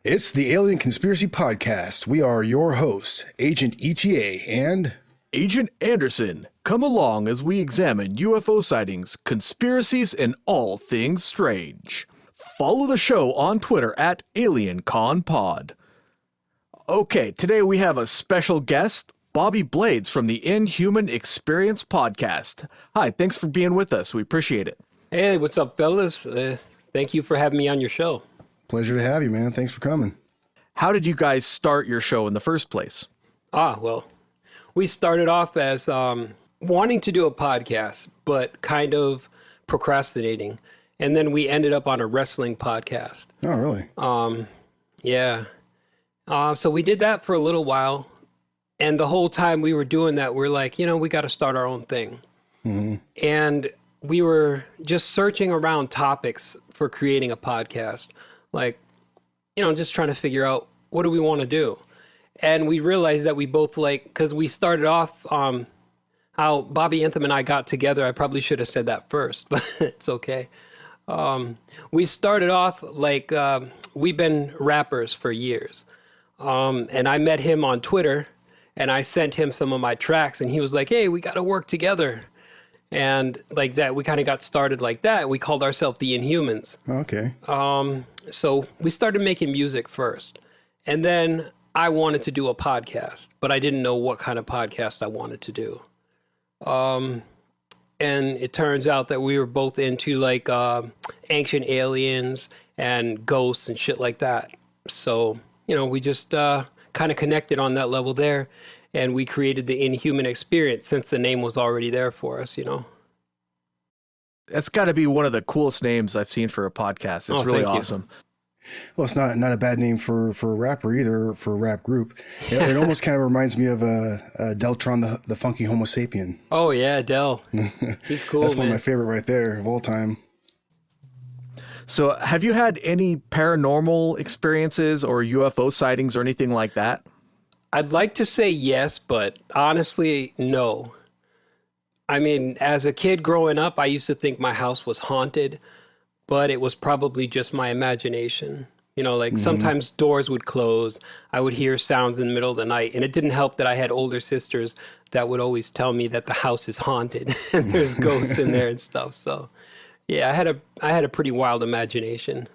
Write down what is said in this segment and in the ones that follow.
It's the Alien Conspiracy Podcast. We are your hosts, Agent ETA and Agent Anderson. Come along as we examine UFO sightings, conspiracies, and all things strange. Follow the show on Twitter at AlienConPod. Okay, today we have a special guest, Bobby Bladez from the Inhuman Experience podcast. Hi, thanks for being with us. We appreciate it. Hey, what's up, fellas? Thank you for having me on your show. Pleasure to have you, man. Thanks for coming. How did you guys start your show in the first place? Well, we started off as wanting to do a podcast, but kind of procrastinating. And then we ended up on a wrestling podcast. Oh, really? Yeah. So we did that for a little while. And the whole time we were doing that, we're like, we got to start our own thing. Mm-hmm. And we were just searching around topics for creating a podcast. Like, just trying to figure out what do we want to do. And we realized that we both because we started off how Bobby Anthem and I got together. I probably should have said that first, but it's okay. We started off we've been rappers for years. And I met him on Twitter and I sent him some of my tracks and he was like, hey, we got to work together. And like that, we kind of got started like that. We called ourselves the Inhumans. Okay. So we started making music first. And then I wanted to do a podcast, but I didn't know what kind of podcast I wanted to do. And it turns out that we were both into ancient aliens and ghosts and shit like that. So, we just kind of connected on that level there. And we created the Inhuman Experience since the name was already there for us, That's got to be one of the coolest names I've seen for a podcast. It's really awesome. Well, it's not a bad name for a rapper either, for a rap group. It almost kind of reminds me of Deltron, the funky Homo sapien. Oh, yeah, Del. He's cool, That's man. one of my favorite right there of all time. So have you had any paranormal experiences or UFO sightings or anything like that? I'd like to say yes, but honestly, no. I mean, as a kid growing up, I used to think my house was haunted, but it was probably just my imagination. Sometimes doors would close. I would hear sounds in the middle of the night. And it didn't help that I had older sisters that would always tell me that the house is haunted and there's ghosts in there and stuff. So, yeah, I had a pretty wild imagination.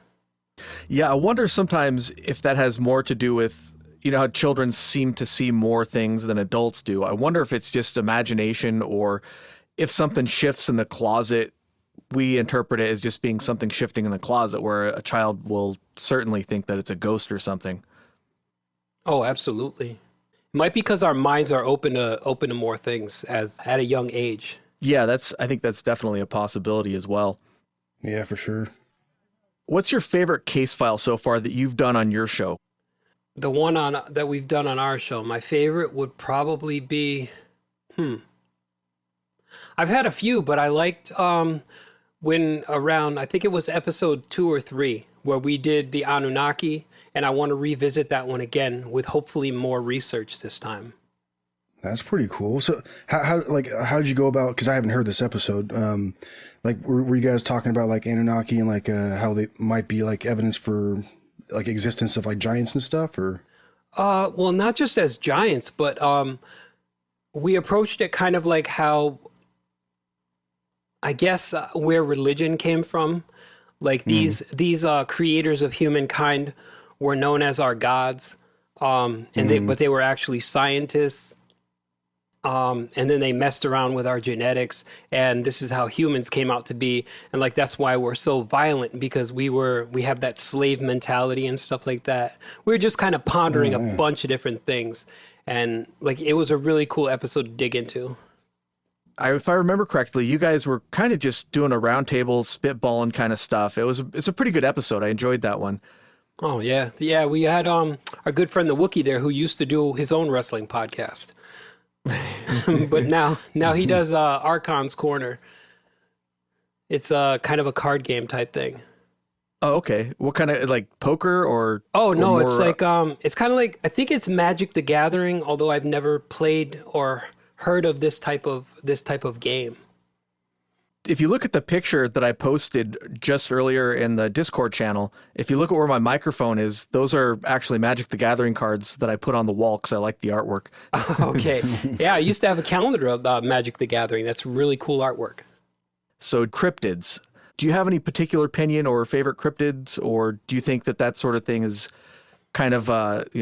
Yeah, I wonder sometimes if that has more to do with how children seem to see more things than adults do. I wonder if it's just imagination or if something shifts in the closet, we interpret it as just being something shifting in the closet where a child will certainly think that it's a ghost or something. Oh, absolutely. It might be because our minds are open to more things at a young age. Yeah, I think that's definitely a possibility as well. Yeah, for sure. What's your favorite case file so far that you've done on your show? The one that we've done on our show, my favorite would probably be, I've had a few, but I liked when around, I think it was episode 2 or 3, where we did the Anunnaki, and I want to revisit that one again with hopefully more research this time. That's pretty cool. So how did you go about, because I haven't heard this episode, were you guys talking about Anunnaki and how they might be evidence for existence of giants and stuff, or? Well, not just as giants, but we approached it kind of like how, I guess, where religion came from. These creators of humankind were known as our gods, but they were actually scientists. And then they messed around with our genetics, and this is how humans came out to be. And that's why we're so violent, because we have that slave mentality and stuff like that. We were just kind of pondering a bunch of different things. And it was a really cool episode to dig into. If I remember correctly, you guys were kind of just doing a roundtable, spitballing kind of stuff. It's a pretty good episode. I enjoyed that one. Oh yeah. Yeah. We had, our good friend, the Wookiee there, who used to do his own wrestling podcast. But now he does Archon's Corner. It's kind of a card game type thing. Oh, okay. What kind of poker or? Oh no, or it's it's kind of I think it's Magic the Gathering, although I've never played or heard of this type of game. if you look at the picture that I posted just earlier in the Discord channel, if you look at where my microphone is, those are actually Magic the Gathering cards that I put on the wall because I like the artwork. Okay. Yeah, I used to have a calendar of Magic the Gathering. That's really cool artwork. So cryptids. Do you have any particular opinion or favorite cryptids, or do you think that that sort of thing is kind of,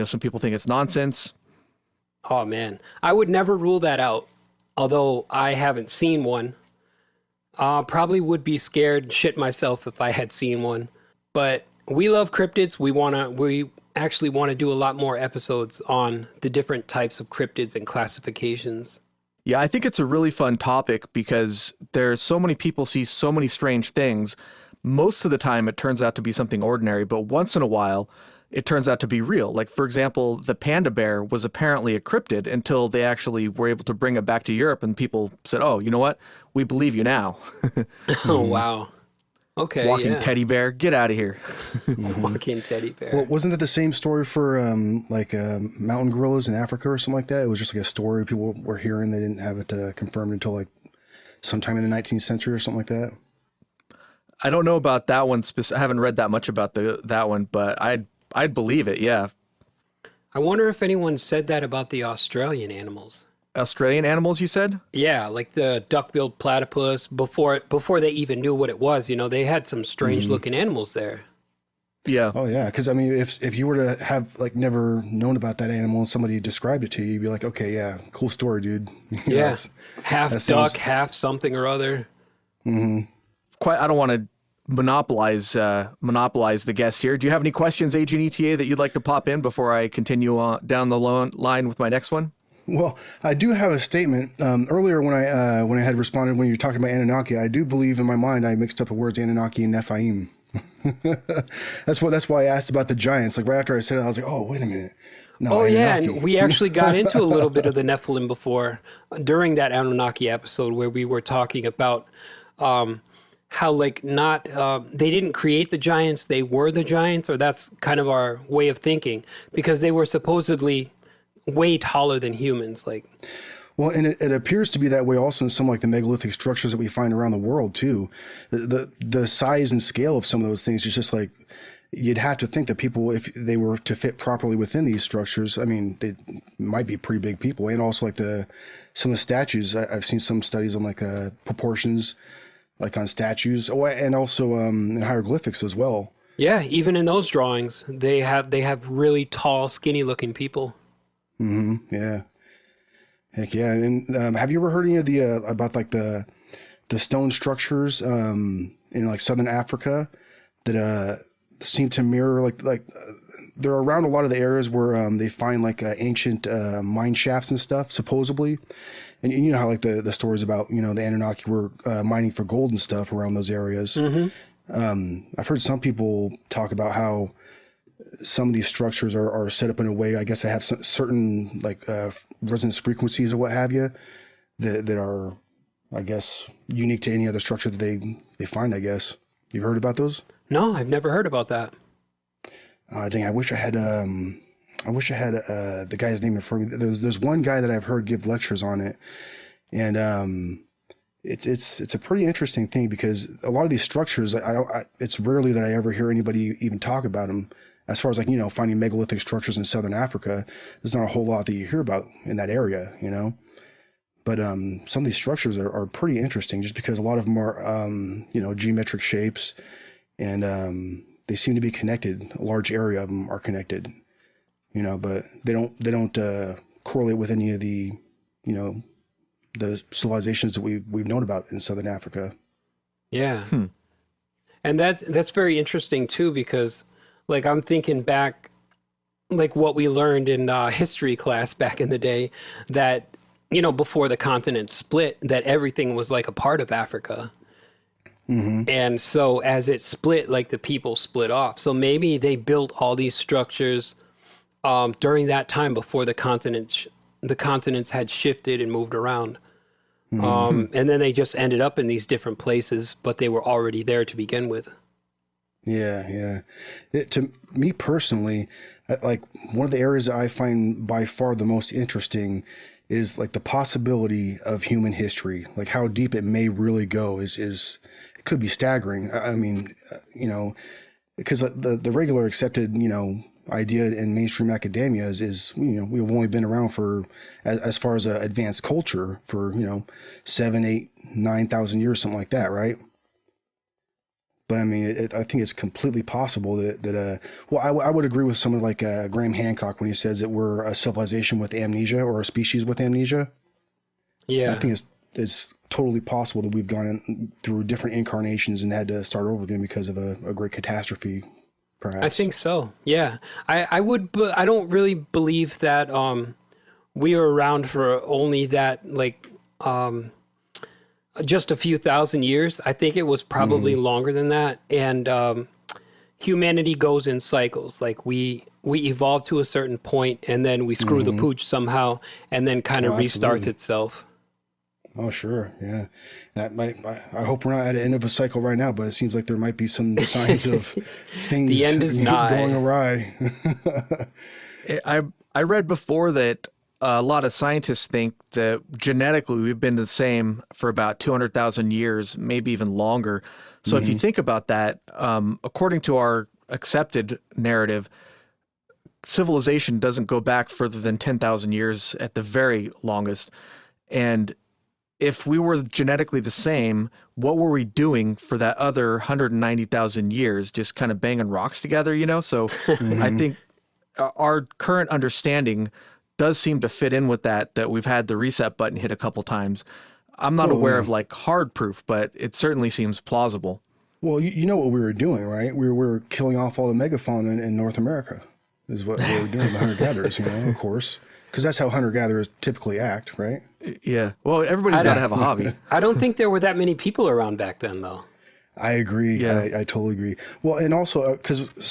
some people think it's nonsense? Oh, man. I would never rule that out, although I haven't seen one. Probably would be scared and shit myself if I had seen one. But we love cryptids. We actually want to do a lot more episodes on the different types of cryptids and classifications. Yeah, I think it's a really fun topic because there's so many people see so many strange things. Most of the time it turns out to be something ordinary, but once in a while it turns out to be real. Like, for example, the panda bear was apparently a cryptid until they actually were able to bring it back to Europe and people said, oh, you know what? We believe you now. Oh, wow. Okay. Walking yeah. teddy bear, get out of here. Walking teddy bear. Well, wasn't that the same story for mountain gorillas in Africa or something like that? It was just like a story people were hearing. They didn't have it confirmed until like sometime in the 19th century or something like that. I don't know about that one. I haven't read that much about that one, but I'd believe it. Yeah. I wonder if anyone said that about the Australian animals. Australian animals, you said? Yeah, like the duck-billed platypus. Before they even knew what it was, they had some strange-looking animals there. Yeah. Oh yeah, because I mean, if you were to have like never known about that animal and somebody described it to you, you'd be like, okay, yeah, cool story, dude. Yeah, half duck, half something or other. Mm-hmm. I don't want to monopolize the guest here. Do you have any questions, Agent ETA, that you'd like to pop in before I continue down the line with my next one? Well, I do have a statement. Earlier when I had responded when you were talking about Anunnaki, I do believe in my mind I mixed up the words Anunnaki and Nephilim. That's why I asked about the giants. Like right after I said it, I was like, oh, wait a minute. No, yeah, Anunnaki. and we actually got into a little bit of the Nephilim before during that Anunnaki episode where we were talking about how like not they didn't create the giants, they were the giants, or that's kind of our way of thinking because they were supposedly way taller than humans. Like, well, and it appears to be that way also in some like the megalithic structures that we find around the world too. The size and scale of some of those things is just like you'd have to think that people, if they were to fit properly within these structures, I mean, they might be pretty big people. And also like some of the statues, I've seen some studies on like proportions, like on statues, and also in hieroglyphics as well. Yeah, even in those drawings, they have really tall, skinny looking people. Mm-hmm. Yeah. Heck yeah. And have you ever heard any of the about like the stone structures in like southern Africa that seem to mirror like they're around a lot of the areas where they find like ancient mine shafts and stuff supposedly, and you know how like the stories about the Anunnaki were mining for gold and stuff around those areas. Mm-hmm. I've heard some people talk about how some of these structures are set up in a way, I guess, they have certain like resonance frequencies or what have you that are, I guess, unique to any other structure that they find, I guess. You've heard about those? No, I've never heard about that. Dang, I wish I had the guy's name in front of me. There's one guy that I've heard give lectures on it, and it's a pretty interesting thing because a lot of these structures, it's rarely that I ever hear anybody even talk about them. As far as like, finding megalithic structures in southern Africa, there's not a whole lot that you hear about in that area, But some of these structures are pretty interesting just because a lot of them are, geometric shapes and they seem to be connected. A large area of them are connected, but they don't correlate with any of the, the civilizations that we've known about in southern Africa. Yeah. And that's very interesting too, because like I'm thinking back, like what we learned in history class back in the day, that before the continent split, that everything was like a part of Africa. Mm-hmm. And so as it split, like the people split off. So maybe they built all these structures during that time before the continents had shifted and moved around. Mm-hmm. And then they just ended up in these different places, but they were already there to begin with. Yeah. To me personally, like one of the areas that I find by far the most interesting is like the possibility of human history, like how deep it may really go is it could be staggering. I mean, because the regular accepted, idea in mainstream academia is we've only been around for as far as advanced culture for 7, 8, 9,000 years, something like that, right? But I mean, I think it's completely possible that I would agree with someone like Graham Hancock when he says that we're a civilization with amnesia or a species with amnesia. Yeah. I think it's totally possible that we've gone through different incarnations and had to start over again because of a great catastrophe, perhaps. I think so. Yeah. I would, but I don't really believe that we were around for only that, like, just a few thousand years. I think it was probably longer than that. And humanity goes in cycles. Like we evolve to a certain point and then we screw the pooch somehow and then kind of restarts itself. Oh, sure. Yeah. I hope we're not at the end of a cycle right now, but it seems like there might be some signs of things The end is nigh. going awry. I read before that a lot of scientists think that genetically we've been the same for about 200,000 years, maybe even longer. So if you think about that, according to our accepted narrative, civilization doesn't go back further than 10,000 years at the very longest. And if we were genetically the same, what were we doing for that other 190,000 years? Just kind of banging rocks together, So I think our current understanding does seem to fit in with that we've had the reset button hit a couple times. I'm not aware of like hard proof, but it certainly seems plausible. Well, you know what we were doing, right? We were killing off all the megafauna in North America is what we were doing, the hunter-gatherers, of course. Because that's how hunter-gatherers typically act, right? Yeah. Well, everybody's got to have a hobby. I don't think there were that many people around back then, though. I agree. Yeah. I totally agree. Well, and also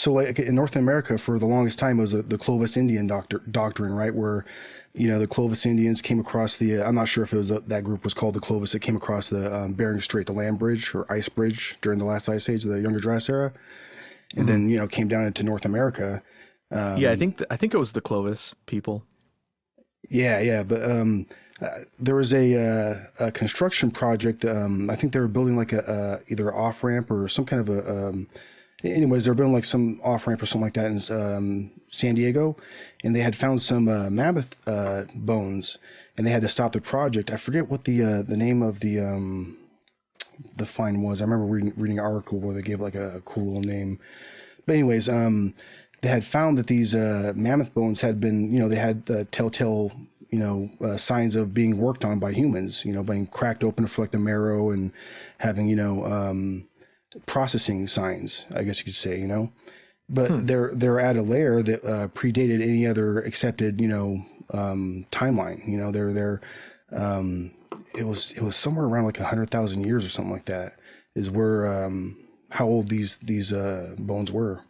like in North America for the longest time it was the Clovis Indian doctrine, right? Where, the Clovis Indians came across I'm not sure if it was that group was called the Clovis that came across the Bering Strait, the land bridge or ice bridge during the last ice age, the Younger Dryas era, and then came down into North America. Yeah, I think it was the Clovis people. Yeah, but there was a construction project. I think they were building like either an off ramp or some kind of anyways, they were building like some off ramp or something like that in San Diego, and they had found some mammoth bones, and they had to stop the project. I forget what the name of the find was. I remember reading an article where they gave like a cool little name. But anyways, they had found that these mammoth bones had been, they had telltale, signs of being worked on by humans, being cracked open for like the marrow and having, processing signs, I guess you could say, But they're at a layer that predated any other accepted, timeline. It was somewhere around like 100,000 years or something like that is where how old these bones were.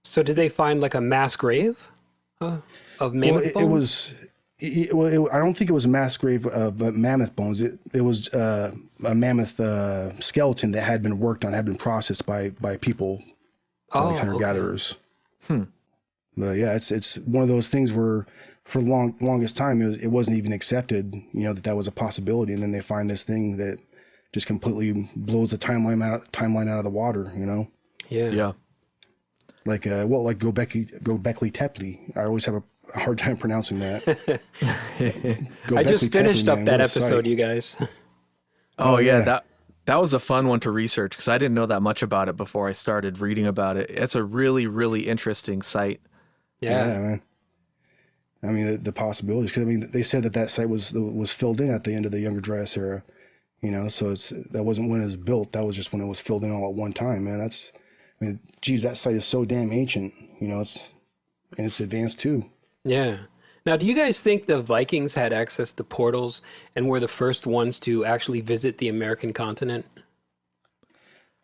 So did they find like a mass grave of mammoth bones? I don't think it was a mass grave of mammoth bones. It was a mammoth skeleton that had been worked on, had been processed by people, like hunter-gatherers. Okay. But yeah, it's one of those things where for the longest time it wasn't even accepted, that was a possibility, and then they find this thing that just completely blows the timeline out of the water, Yeah. Like Göbekli Tepe. I always have a hard time pronouncing that. I just finished up that episode, you guys. Oh yeah, that was a fun one to research because I didn't know that much about it before I started reading about it. It's a really, really interesting site. Yeah, man. I mean, the possibilities. Because they said that site was filled in at the end of the Younger Dryas era. So that wasn't when it was built. That was just when it was filled in all at one time, man. Geez, that site is so damn ancient. It's advanced too. Yeah. Now, do you guys think the Vikings had access to portals and were the first ones to actually visit the American continent?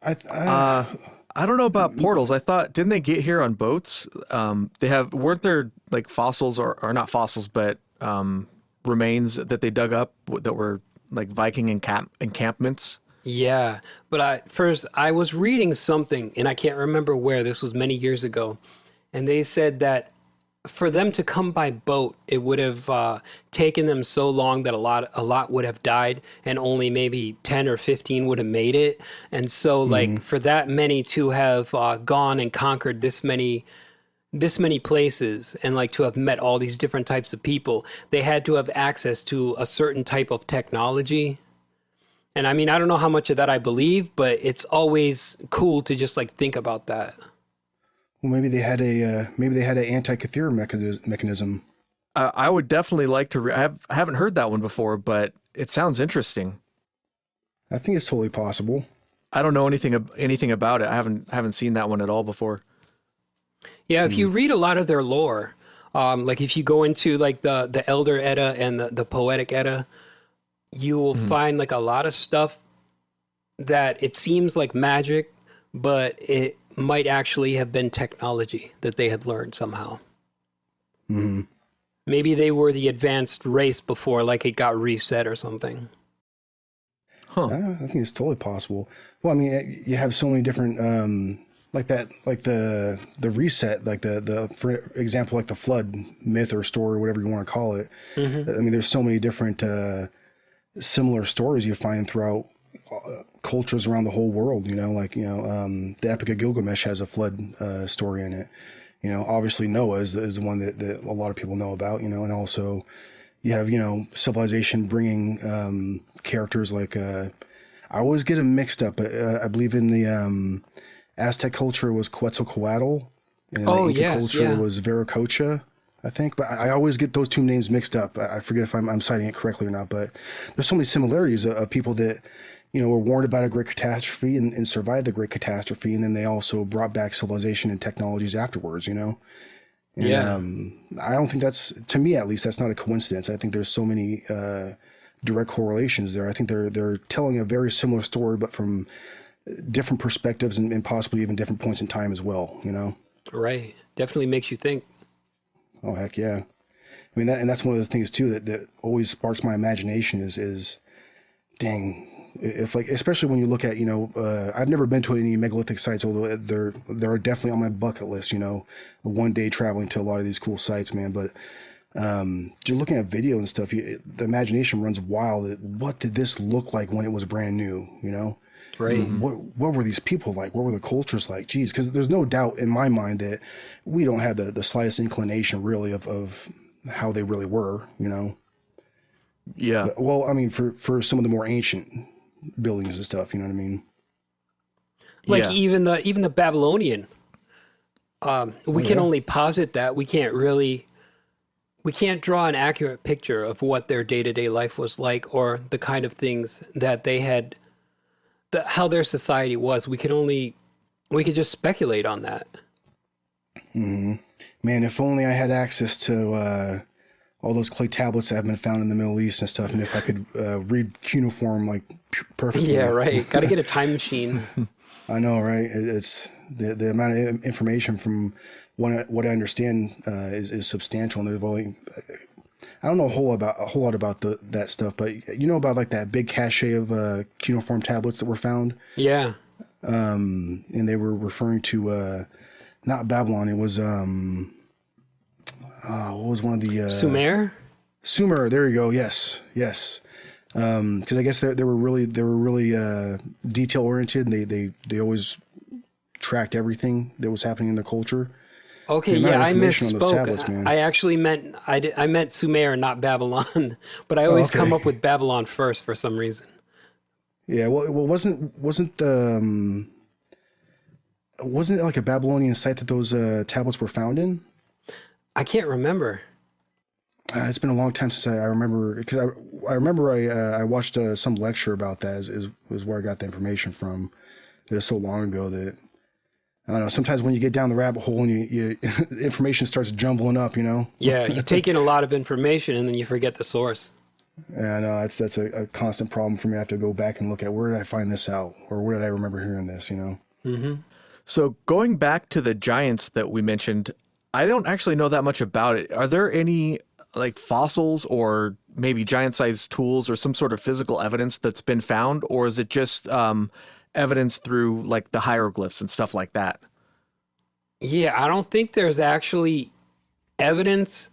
I don't know about portals. I thought, didn't they get here on boats? Weren't there like fossils or not fossils, but remains that they dug up that were like Viking encampments? Yeah, but I was reading something, and I can't remember where. This was many years ago, and they said that for them to come by boat, it would have taken them so long that a lot would have died, and only maybe 10 or 15 would have made it. And so, like, for that many to have gone and conquered this many places, and like to have met all these different types of people, they had to have access to a certain type of technology. And I mean, I don't know how much of that I believe, but it's always cool to just like think about that. Well, maybe they had an anti-cathedral mechanism. I would definitely like to. I haven't heard that one before, but it sounds interesting. I think it's totally possible. I don't know anything about it. I haven't seen that one at all before. Yeah, if you read a lot of their lore, like if you go into like the Elder Edda and the Poetic Edda, you will find like a lot of stuff that it seems like magic, but it might actually have been technology that they had learned somehow. Mm-hmm. Maybe they were the advanced race before, like it got reset or something. Huh. I think it's totally possible. Well, I mean, you have so many different, like that, like the reset, like the for example, like the flood myth or story, whatever you want to call it. Mm-hmm. I mean, there's so many different similar stories you find throughout cultures around the whole world. The Epic of Gilgamesh has a flood story in it. Obviously Noah is the one that a lot of people know about. And also you have civilization bringing characters like I always get them mixed up, but I believe in the Aztec culture was Quetzalcoatl, and the Inca culture was Viracocha, I think. But I always get those two names mixed up. I forget if I'm citing it correctly or not. But there's so many similarities of people that were warned about a great catastrophe and survived the great catastrophe, and then they also brought back civilization and technologies afterwards. And, I don't think that's, to me at least, that's not a coincidence. I think there's so many direct correlations there. I think they're telling a very similar story, but from different perspectives and possibly even different points in time as well. Right. Definitely makes you think. Oh heck yeah! I mean that's one of the things too that always sparks my imagination is, dang. If like, especially when you look at, I've never been to any megalithic sites, although they're definitely on my bucket list, one day traveling to a lot of these cool sites, man. But just looking at video and stuff, the imagination runs wild. What did this look like when it was brand new, Right. What were these people like? What were the cultures like? Geez, because there's no doubt in my mind that we don't have the slightest inclination really of how they really were, Yeah. But, well, I mean, for some of the more ancient buildings and stuff, you know what I mean? Like Yeah. even the Babylonian, we can only posit that. We can't draw an accurate picture of what their day-to-day life was like, or the kind of things that they had, how their society was. We could just speculate on that. Mm-hmm. Man, if only I had access to all those clay tablets that have been found in the Middle East and stuff, and if I could read cuneiform like perfectly. Yeah, right. Got to get a time machine. I know, right? It's the amount of information from what I understand is substantial, and there's only, I don't know a whole lot about that stuff, but about like that big cache of cuneiform tablets that were found. Yeah. And they were referring to not Babylon. It was what was one of the Sumer? Sumer, there you go. Yes. Because I guess they were really detail oriented, and they always tracked everything that was happening in their culture. Okay, yeah, I misspoke. I actually meant I meant Sumer, not Babylon, but I always come up with Babylon first for some reason. Yeah, well, wasn't it like a Babylonian site that those tablets were found in? I can't remember. It's been a long time since I remember, because I remember I watched some lecture about that is where I got the information from. It was so long ago that, I don't know, sometimes when you get down the rabbit hole and you information starts jumbling up, Yeah, you take in a lot of information and then you forget the source. Yeah, no, that's a constant problem for me. I have to go back and look at, where did I find this out, or where did I remember hearing this, Mm-hmm. So going back to the giants that we mentioned, I don't actually know that much about it. Are there any like fossils or maybe giant-sized tools or some sort of physical evidence that's been found, or is it just evidence through like the hieroglyphs and stuff like that? Yeah, I don't think there's actually evidence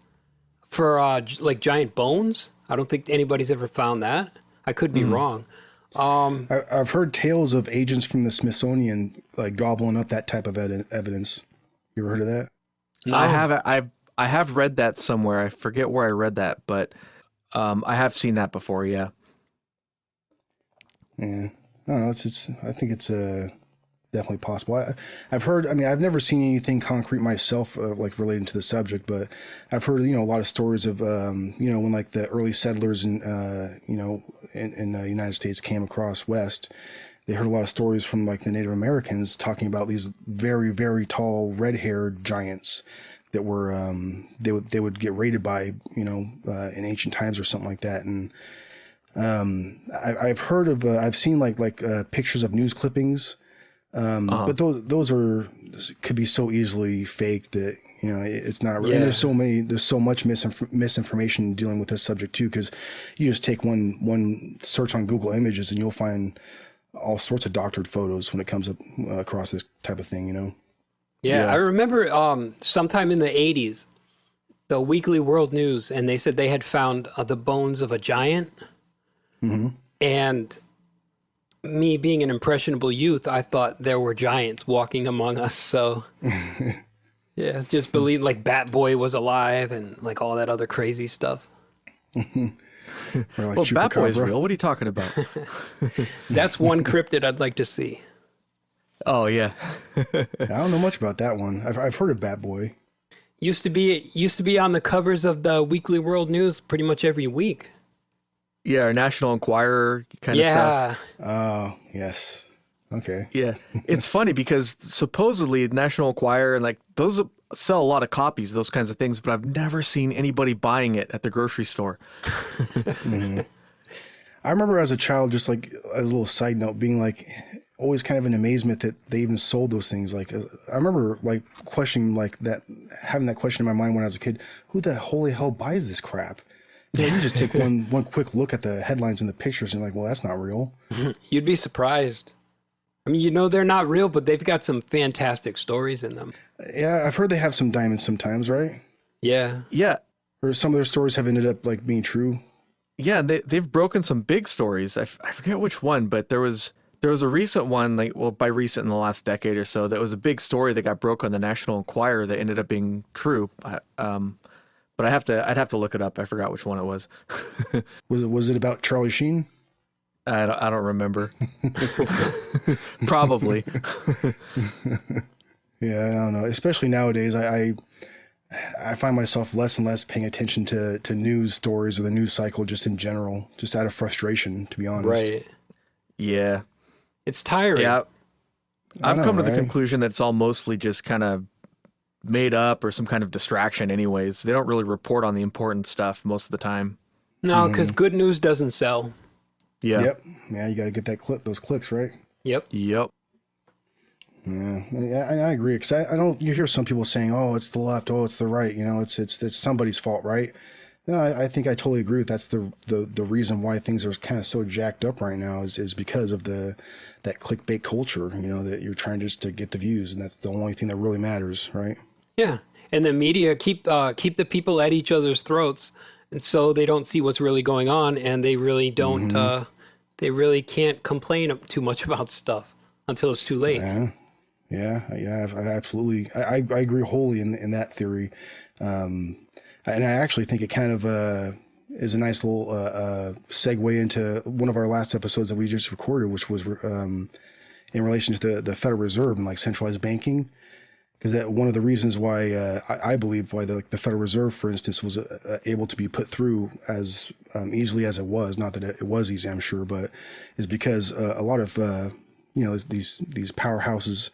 for like giant bones. I don't think anybody's ever found that. I could be wrong. I've heard tales of agents from the Smithsonian like gobbling up that type of evidence. You ever heard of that? No. I have read that somewhere. I forget where I read that, but I have seen that before. Yeah. Yeah. I don't know. I think it's definitely possible. I've heard. I mean, I've never seen anything concrete myself, like relating to the subject, but I've heard a lot of stories of when like the early settlers in in the United States came across west. They heard a lot of stories from like the Native Americans talking about these very, very tall red-haired giants that were they would get raided by in ancient times or something like that. And I've heard of I've seen like pictures of news clippings, but those could be so easily faked that it's not real. Yeah. And there's so much misinformation dealing with this subject too, because you just take one search on Google Images and you'll find all sorts of doctored photos when it comes up across this type of thing. Yeah, Yeah. I remember sometime in the 80s, the Weekly World News, and they said they had found the bones of a giant. Mm-hmm. And me being an impressionable youth, I thought there were giants walking among us. So, yeah, just believe like Bat Boy was alive and like all that other crazy stuff. Or like Well, Bat Boy's Chupacabra. real. What are you talking about? That's one cryptid I'd like to see. Oh, yeah. I don't know much about that one. I've heard of Bat Boy. Used to be on the covers of the Weekly World News pretty much every week. Yeah, or National Enquirer kind of stuff. Yeah. Oh, yes. Okay. Yeah. It's funny because supposedly National Enquirer and like those sell a lot of copies, those kinds of things, but I've never seen anybody buying it at the grocery store. Mm-hmm. I remember as a child, just like as a little side note, being like always kind of in amazement that they even sold those things. Like I remember like questioning like that, having that question in my mind when I was a kid, who the holy hell buys this crap? You just take one quick look at the headlines and the pictures and you're like, well, that's not real. You'd be surprised. I mean, they're not real, but they've got some fantastic stories in them. Yeah, I've heard they have some diamonds sometimes, right? Yeah. Yeah. Or some of their stories have ended up like being true. Yeah, they've broken some big stories. I forget which one, but there was a recent one, like, well, by recent in the last decade or so, that was a big story that got broke on the National Enquirer that ended up being true. But I'd have to look it up. I forgot which one it was. Was it about Charlie Sheen? I don't remember. Probably. Yeah, I don't know. Especially nowadays, I find myself less and less paying attention to news stories or the news cycle just in general, just out of frustration, to be honest. Right. Yeah. It's tiring. Yeah. I've know, come to the right? conclusion that it's all mostly just kind of made up or some kind of distraction anyways. They don't really report on the important stuff most of the time. No, because good news doesn't sell. Yeah. Yep. Yeah, you got to get those clicks, right? Yep. Yep. Yeah, I agree. Because I don't. You hear some people saying, "Oh, it's the left. Oh, it's the right." It's somebody's fault, right? No, I think I totally agree with that's the reason why things are kind of so jacked up right now is because of that clickbait culture. That you're trying just to get the views, and that's the only thing that really matters, right? Yeah. And the media keep the people at each other's throats, and so they don't see what's really going on, and they really don't. They really can't complain too much about stuff until it's too late. Yeah. I absolutely. I agree wholly in that theory, and I actually think it kind of is a nice little segue into one of our last episodes that we just recorded, which was in relation to the Federal Reserve and like centralized banking. Because that one of the reasons why I believe why the Federal Reserve, for instance, was able to be put through as easily as it was, not that it was easy, I'm sure, but is because a lot of these powerhouses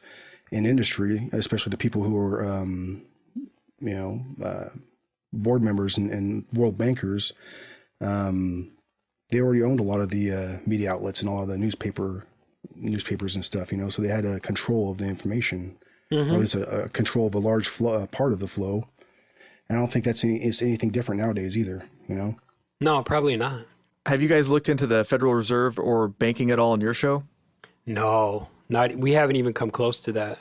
in industry, especially the people who are board members and world bankers, they already owned a lot of the media outlets and a lot of the newspapers and stuff, so they had a control of the information. Or at least a control of a large part of the flow. And I don't think it's anything different nowadays either, No, probably not. Have you guys looked into the Federal Reserve or banking at all in your show? No, we haven't even come close to that.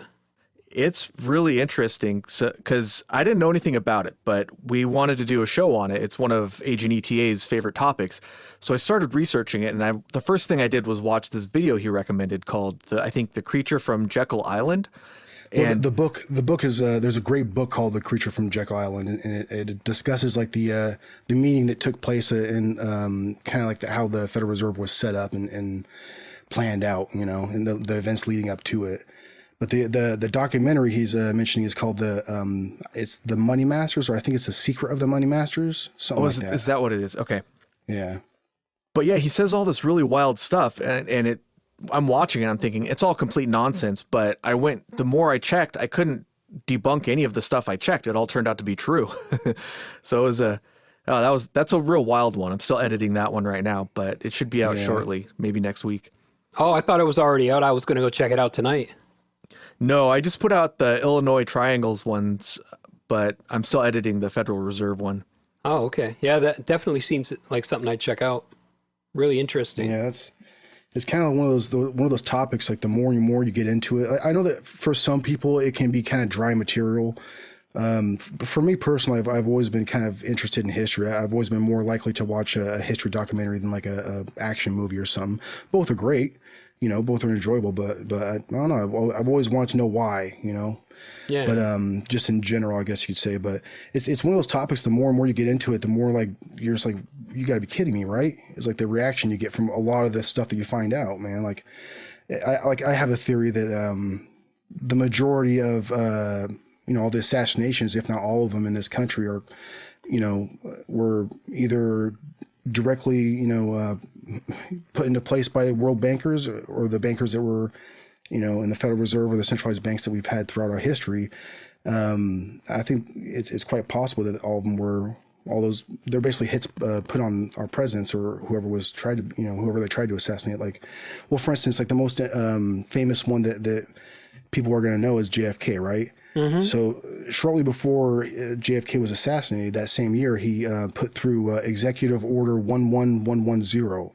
It's really interesting because I didn't know anything about it, but we wanted to do a show on it. It's one of Agent ETA's favorite topics. So I started researching it, and the first thing I did was watch this video he recommended called, I think, The Creature from Jekyll Island. Well, the book is there's a great book called The Creature from Jekyll Island, and it discusses like the meeting that took place in kind of like how the Federal Reserve was set up and planned out, and the events leading up to it. But the documentary he's mentioning is called it's the Money Masters, or I think it's The Secret of the Money Masters, something like that. Is that what it is? Okay. Yeah. But yeah, he says all this really wild stuff, and I'm watching it, I'm thinking it's all complete nonsense. But the more I checked, I couldn't debunk any of the stuff I checked. It all turned out to be true. So it was that's a real wild one. I'm still editing that one right now, but it should be out shortly, maybe next week. Oh, I thought it was already out. I was going to go check it out tonight. No, I just put out the Illinois Triangles ones, but I'm still editing the Federal Reserve one. Oh, okay. Yeah, that definitely seems like something I'd check out. Really interesting. Yeah, it's kind of one of those topics. Like the more you get into it, I know that for some people it can be kind of dry material. For me personally, I've always been kind of interested in history. I've always been more likely to watch a history documentary than like a action movie or something. Both are great. Both are enjoyable, but I don't know. I've always wanted to know why, Yeah. But just in general, I guess you'd say. But it's one of those topics. The more and more you get into it, the more like you're just like, you got to be kidding me, right? It's like the reaction you get from a lot of the stuff that you find out, man. Like, I have a theory that the majority of all the assassinations, if not all of them in this country, are were either directly put into place by world bankers or the bankers that were in the Federal Reserve or the centralized banks that we've had throughout our history. I think it's quite possible that all of them they're basically hits put on our presidents or whoever they tried to assassinate. Like, well, for instance, like the most famous one that people are going to know is JFK, right? Mm-hmm. So shortly before JFK was assassinated that same year, he put through Executive Order 11110.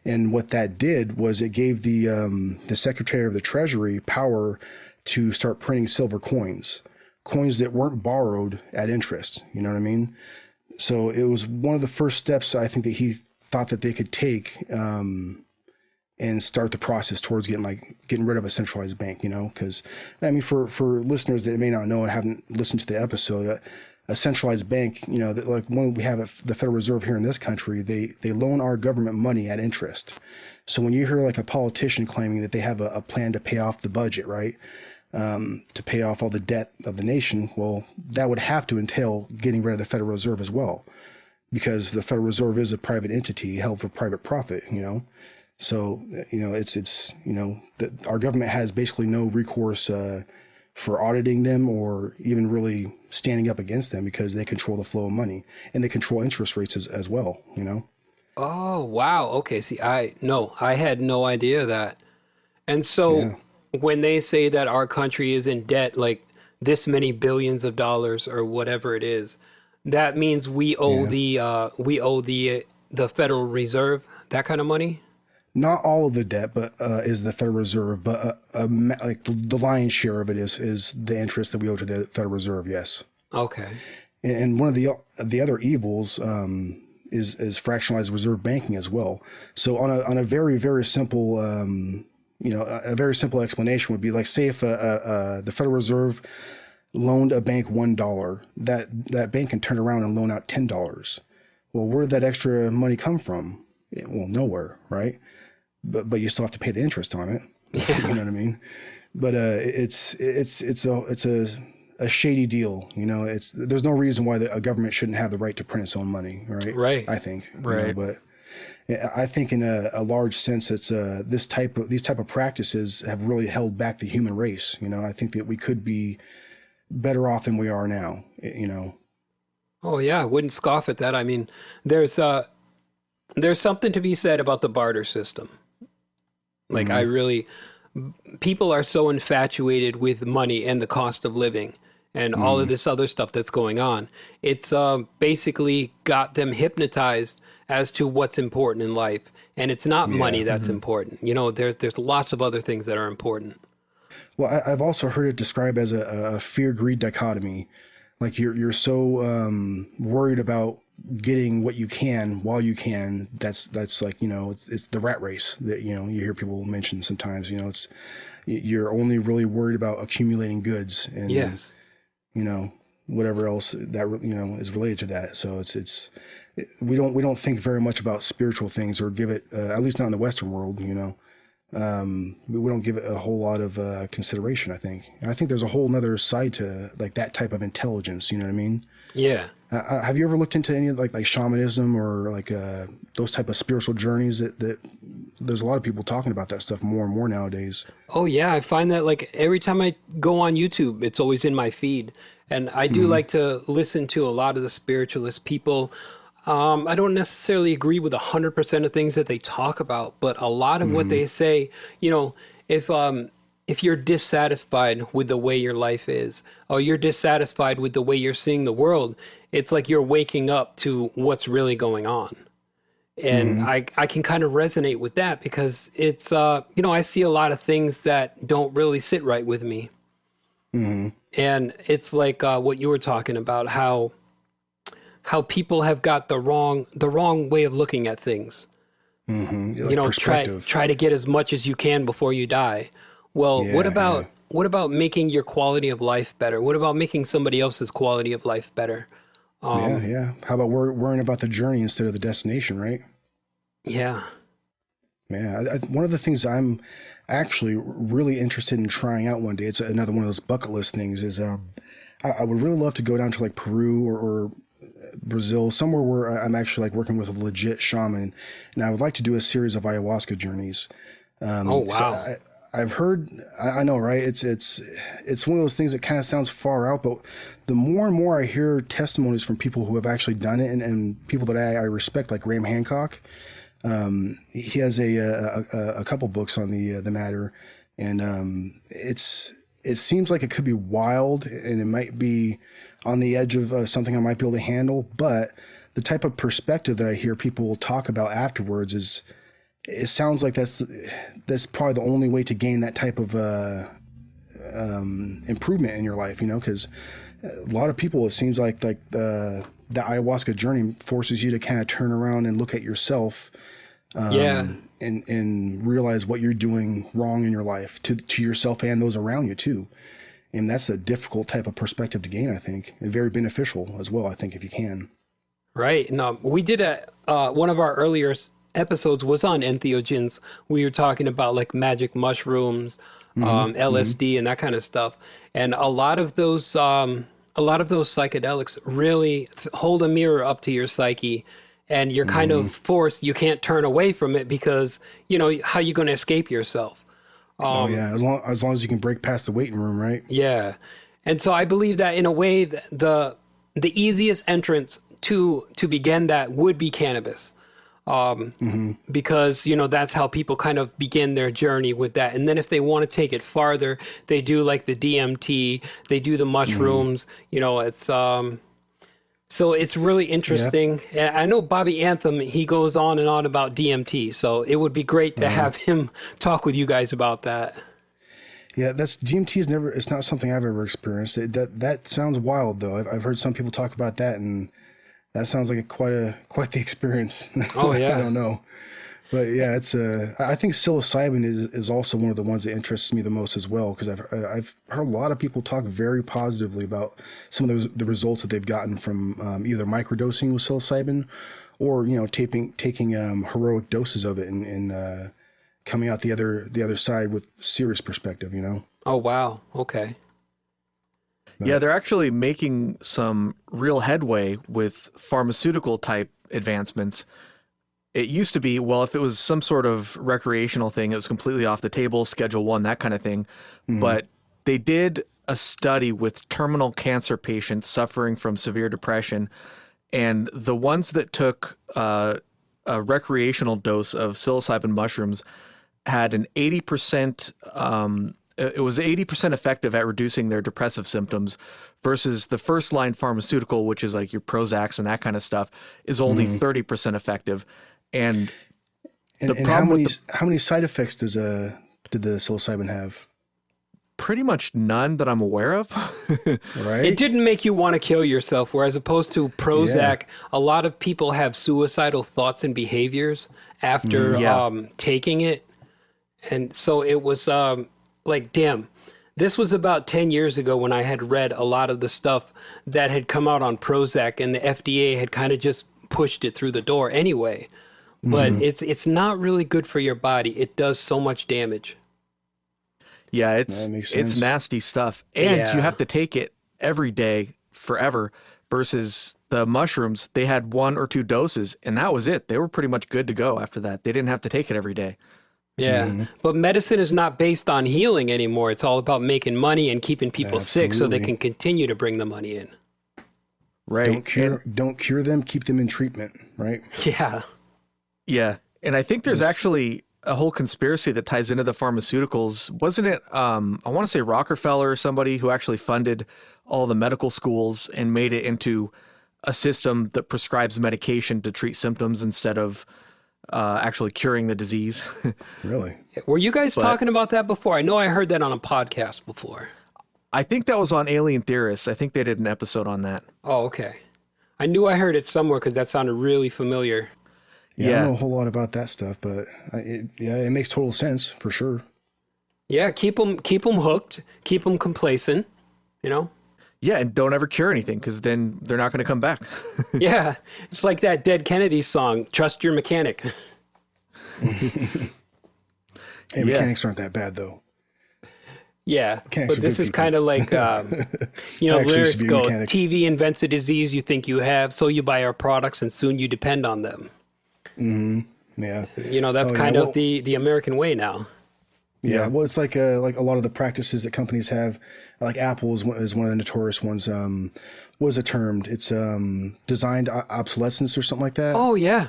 And what that did was it gave the Secretary of the Treasury power to start printing silver coins that weren't borrowed at interest. You know what I mean? So it was one of the first steps I think that he thought that they could take and start the process towards getting rid of a centralized bank, because I mean, for listeners that may not know and haven't listened to the episode, a centralized bank, like when we have the Federal Reserve here in this country, they loan our government money at interest. So when you hear like a politician claiming that they have a plan to pay off the budget, right, to pay off all the debt of the nation, well, that would have to entail getting rid of the Federal Reserve as well, because the Federal Reserve is a private entity held for private profit, So, our government has basically no recourse for auditing them or even really standing up against them because they control the flow of money and they control interest rates as well, Oh, wow. Okay. See, I had no idea that. And so when they say that our country is in debt, like this many billions of dollars or whatever it is, that means we owe the Federal Reserve that kind of money? Not all of the debt, but is the Federal Reserve, but like the lion's share of it is the interest that we owe to the Federal Reserve. Yes. Okay. And one of the other evils is fractionalized reserve banking as well. So on a very, very simple a very simple explanation would be like, say if the Federal Reserve loaned a bank $1, that bank can turn around and loan out $10. Well, where did that extra money come from? Well, nowhere, right? But you still have to pay the interest on it. Yeah. You know what I mean? But it's a shady deal. There's no reason why a government shouldn't have the right to print its own money, right? Right. I think. Right. But I think in a large sense, it's these type of practices have really held back the human race. I think that we could be better off than we are now. Oh yeah, I wouldn't scoff at that. I mean, there's something to be said about the barter system. Like people are so infatuated with money and the cost of living and all of this other stuff that's going on. It's basically got them hypnotized as to what's important in life. And it's not money that's important. There's lots of other things that are important. Well, I've also heard it described as a fear-greed dichotomy. Like you're so worried about getting what you can while you can. That's like, it's the rat race that, you hear people mention sometimes. You're only really worried about accumulating goods and, Yes. whatever else that, is related to that. So we don't think very much about spiritual things or give it, at least not in the Western world, we don't give it a whole lot of consideration, I think. And I think there's a whole nother side to like that type of intelligence. You know what I mean? Yeah. Have you ever looked into any like shamanism or like those type of spiritual journeys that there's a lot of people talking about that stuff more and more nowadays. Oh yeah, I find that like every time I go on YouTube, it's always in my feed. And I do like to listen to a lot of the spiritualist people. I don't necessarily agree with 100% of things that they talk about, but a lot of what they say, if you're dissatisfied with the way your life is, or you're dissatisfied with the way you're seeing the world, it's like you're waking up to what's really going on. And I can kind of resonate with that because it's, I see a lot of things that don't really sit right with me. And it's like what you were talking about, how people have got the wrong way of looking at things. Like Try to get as much as you can before you die. Well, what about making your quality of life better? What about making somebody else's quality of life better? Yeah. How about worrying about the journey instead of the destination, right? Yeah. Yeah. One of the things I'm actually really interested in trying out one day, it's another one of those bucket list things, is I would really love to go down to like Peru or Brazil, somewhere where I'm actually like working with a legit shaman, and I would like to do a series of ayahuasca journeys. Oh wow! So I've heard, I know, right? It's one of those things that kind of sounds far out, but the more and more I hear testimonies from people who have actually done it, and people that I respect, like Graham Hancock, he has a couple books on the matter, and it seems like it could be wild, and it might be on the edge of something I might be able to handle, but the type of perspective that I hear people talk about afterwards it sounds like that's probably the only way to gain that type of improvement in your life, because a lot of people, it seems like the ayahuasca journey forces you to kind of turn around and look at yourself, and realize what you're doing wrong in your life to yourself and those around you too. And that's a difficult type of perspective to gain, I think, and very beneficial as well, I think, if you can. Right. And we did one of our earlier episodes was on entheogens. We were talking about like magic mushrooms, LSD, and that kind of stuff. And a lot of those psychedelics really hold a mirror up to your psyche, and you're kind of forced. You can't turn away from it because how you going to escape yourself. As long as you can break past the waiting room, right? Yeah. And so I believe that in a way the easiest entrance to begin that would be cannabis. Because, that's how people kind of begin their journey with that. And then if they want to take it farther, they do like the DMT, they do the mushrooms, it's, so it's really interesting. Yeah. I know Bobby Anthem, he goes on and on about DMT. So it would be great to have him talk with you guys about that. Yeah, DMT it's not something I've ever experienced. That sounds wild though. I've heard some people talk about that, and that sounds like quite the experience. Oh yeah. I don't know. But yeah, I think psilocybin is also one of the ones that interests me the most as well, because I've heard a lot of people talk very positively about some of the results that they've gotten from either microdosing with psilocybin or taking heroic doses of it and coming out the other side with serious perspective. Oh wow. Okay. Yeah, they're actually making some real headway with pharmaceutical type advancements. It used to be, well, if it was some sort of recreational thing, it was completely off the table, Schedule 1, that kind of thing. But they did a study with terminal cancer patients suffering from severe depression, and the ones that took a recreational dose of psilocybin mushrooms had an 80%, it was 80% effective at reducing their depressive symptoms, versus the first line pharmaceutical, which is like your Prozacs and that kind of stuff, is only 30% effective. And how many side effects did the psilocybin have? pretty much none that I'm aware of. Right? It didn't make you want to kill yourself, whereas opposed to Prozac, a lot of people have suicidal thoughts and behaviors after taking it. And so it was like, damn, this was about 10 years ago when I had read a lot of the stuff that had come out on Prozac, and the FDA had kind of just pushed it through the door anyway. But it's not really good for your body. It does so much damage. Yeah, That makes it's sense. nasty stuff. And you have to take it every day forever versus the mushrooms. They had 1 or 2 doses and that was it. They were pretty much good to go after that. They didn't have to take it every day. Yeah. But medicine is not based on healing anymore. It's all about making money and keeping people sick so they Absolutely. can continue to bring the money in. Right. Don't cure them, keep them in treatment, right? Yeah. Yeah. And I think there's actually a whole conspiracy that ties into the pharmaceuticals. Wasn't it, I want to say Rockefeller or somebody who actually funded all the medical schools and made it into a system that prescribes medication to treat symptoms instead of actually curing the disease. Really? Were you guys talking about that before? I know I heard that on a podcast before. I think that was on Alien Theorists. I think they did an episode on that. Oh, okay. I knew I heard it somewhere because that sounded really familiar. Yeah, I don't know a whole lot about that stuff, but it makes total sense for sure. Yeah, keep them hooked, keep them complacent, you know? Yeah, and don't ever cure anything because then they're not going to come back. Yeah, it's like that Dead Kennedy song, Trust Your Mechanic. Hey, mechanics aren't that bad, though. Yeah, Mechanics but are this good is people. kind of like, you know, I actually used lyrics to be a go, mechanic. TV invents a disease you think you have, so you buy our products and soon you depend on them. Yeah. You know, that's kind of the American way now. Yeah, well, it's like a lot of the practices that companies have, like Apple is one of the notorious ones. What is it termed? It's designed obsolescence or something like that. Oh, yeah.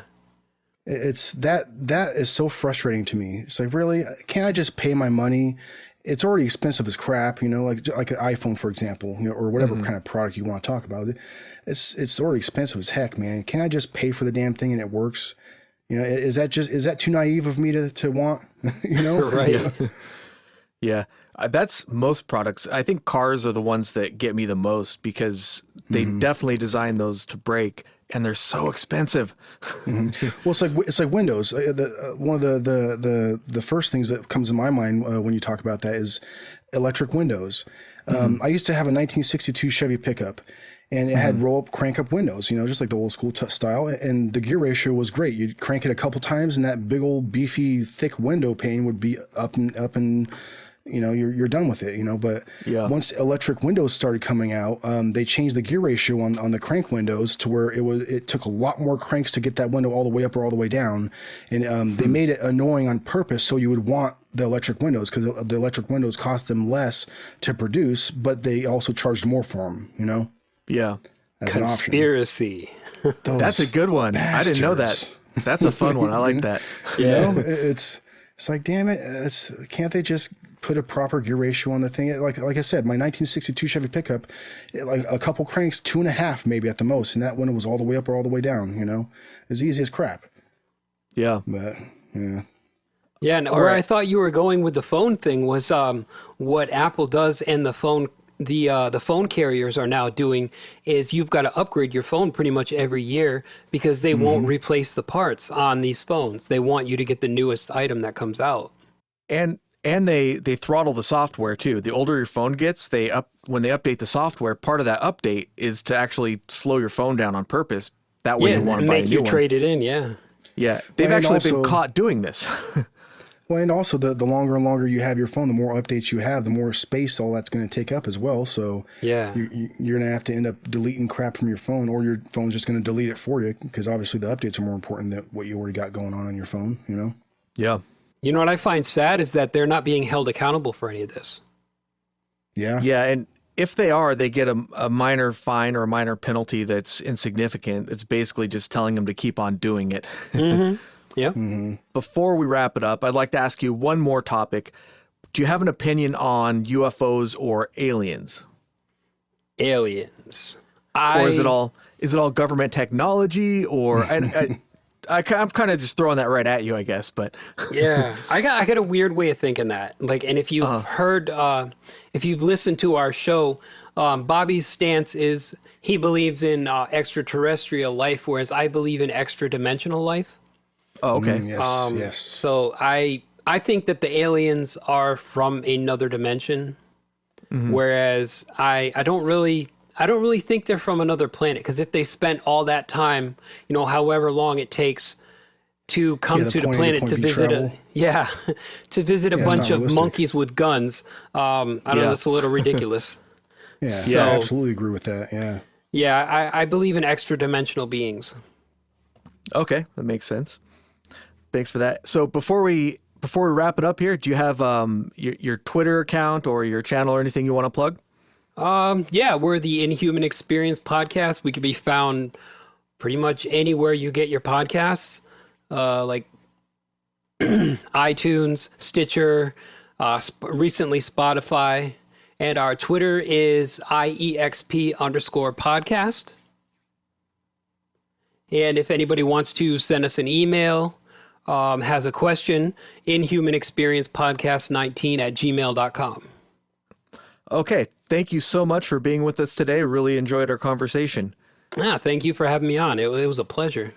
It's that is so frustrating to me. It's like, really, can't I just pay my money? It's already expensive as crap, you know, like an iPhone, for example, you know, or whatever kind of product you want to talk about. It's already expensive as heck, man. Can't I just pay for the damn thing and it works? You know, is that too naive of me to want? You know, Right. Yeah, that's most products. I think cars are the ones that get me the most because they definitely design those to break, and they're so expensive. Well, it's like Windows. One of the first things that comes to my mind when you talk about that is electric windows. I used to have a 1962 Chevy pickup, and it had roll up, crank up windows, you know, just like the old school style. And the gear ratio was great. You'd crank it a couple times, and that big old beefy thick window pane would be up and you know, you're done with it, you know. But once electric windows started coming out, they changed the gear ratio on the crank windows to where it took a lot more cranks to get that window all the way up or all the way down. And they made it annoying on purpose so you would want the electric windows, because the electric windows cost them less to produce, but they also charged more for them, you know. Yeah, As an option. Conspiracy. that's a good one. I didn't know that. bastards. That's a fun one. I like that. You know, it's like, damn it, can't they just put a proper gear ratio on the thing? Like I said, my 1962 Chevy pickup, like a couple cranks, 2.5 maybe at the most, and that window was all the way up or all the way down. You know, as easy as crap. Yeah. But yeah, Yeah, and where I thought you were going with the phone thing was what Apple does, and the phone carriers are now doing is you've got to upgrade your phone pretty much every year because they won't replace the parts on these phones. They want you to get the newest item that comes out. And they throttle the software too. The older your phone gets, when they update the software, part of that update is to actually slow your phone down on purpose. That way you want to buy a make new you one. trade it in. Yeah. Yeah, they've And actually been also- caught doing this. well, and also the longer and longer you have your phone, the more updates you have, the more space all that's going to take up as well. So Yeah. you're going to have to end up deleting crap from your phone, or your phone's just going to delete it for you, because obviously the updates are more important than what you already got going on your phone. You know. Yeah. You know what I find sad is that they're not being held accountable for any of this. Yeah. Yeah, and if they are, they get a minor fine or a minor penalty that's insignificant. It's basically just telling them to keep on doing it. Yeah. Before we wrap it up, I'd like to ask you one more topic. Do you have an opinion on UFOs or aliens? Aliens. Or is it all government technology? Or I'm kind of just throwing that right at you, I guess. But Yeah, I got a weird way of thinking that. Like, and if you've heard, if you've listened to our show, Bobby's stance is he believes in extraterrestrial life, whereas I believe in extra dimensional life. oh, okay. Yes. So I think that the aliens are from another dimension, whereas I don't really think they're from another planet, because if they spent all that time, however long it takes to come to the point A to planet point to B visit travel. to visit a it's bunch not of realistic. monkeys with guns, I don't know, that's a little ridiculous. Yeah, So- I absolutely agree with that. Yeah. Yeah, I believe in extra dimensional beings. Okay, that makes sense. Thanks for that. So before we wrap it up here, do you have your Twitter account or your channel or anything you want to plug? Yeah, we're the Inhuman Experience podcast. We can be found pretty much anywhere you get your podcasts, like iTunes, Stitcher, recently Spotify, and our Twitter is IEXP_podcast. And if anybody wants to send us an email, has a question, inhumanexperiencepodcast19@gmail.com. Okay, thank you so much for being with us today. Really enjoyed our conversation. Thank you for having me on. It was a pleasure.